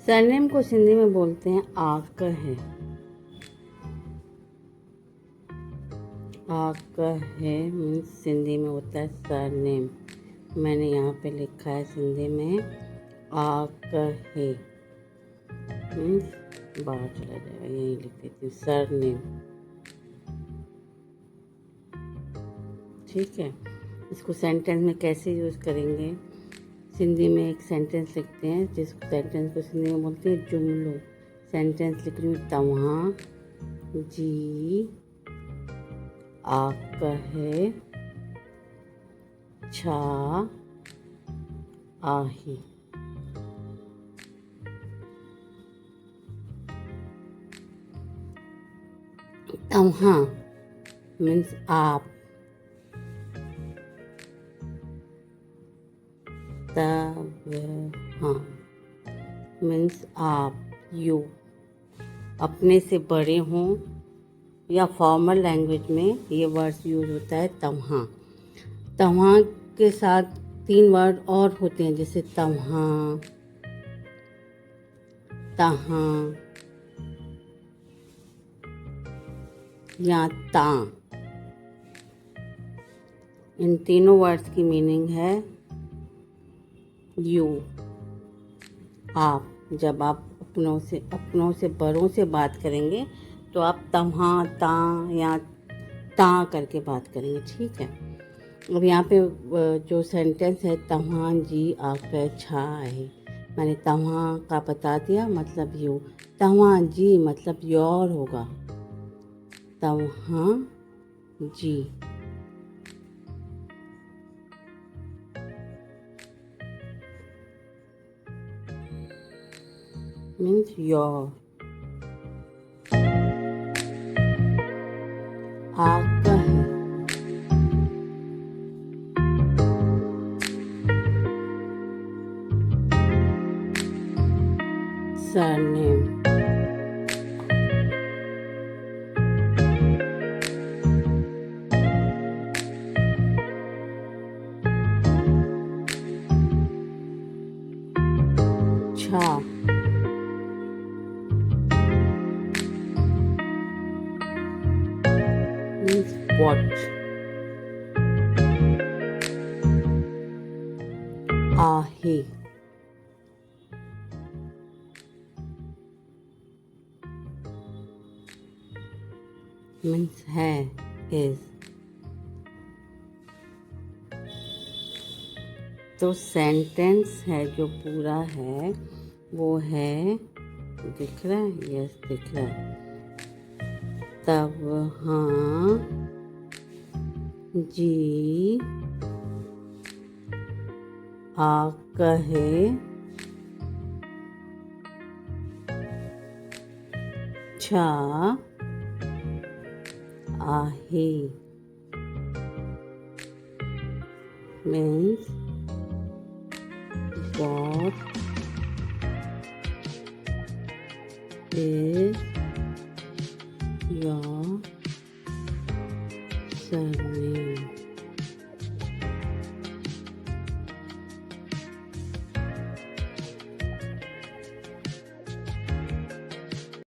Surname को सिंधी में बोलते हैं आक है। आक है मीन्स सिंधी में होता है सरनेम। मैंने यहाँ पे लिखा है सिंधी में आक है मीन्स बाहर चला जाएगा, यही लिख देती हूँ सरनेम। ठीक है, इसको सेंटेंस में कैसे यूज़ करेंगे? सिंधी में एक सेंटेंस लिखते हैं, जिस सेंटेंस को सिंधी में बोलते हैं जुमलो। सेंटेंस लिख रही हूँ, तव्हां जी आक है छा आहे। तव्हां मीन्स आप, तव्हां मीन्स आप, यू। अपने से बड़े हों या फॉर्मल लैंग्वेज में ये वर्ड्स यूज़ होता है तव्हां। तव्हां के साथ 3 वर्ड और होते हैं, जैसे तव्हां, तहां या तां। इन तीनों वर्ड्स की मीनिंग है यू, आप। जब आप अपनों से बड़ों से बात करेंगे तो आप तव्हां, तां या तां करके बात करेंगे। ठीक है, अब यहाँ पे जो सेंटेंस है, तव्हां जी आक छा आहे, मैंने तव्हां का बता दिया, मतलब यू। तव्हां जी मतलब योर होगा, तव्हां जी। Means your. आक है सरनेम। छा means watch। आहे means है, is। तो सेंटेंस है जो पूरा है वो है, दिख रहा है? यस, दिख रहा है। तव्हां जी आक है छा आहे means what is your surname?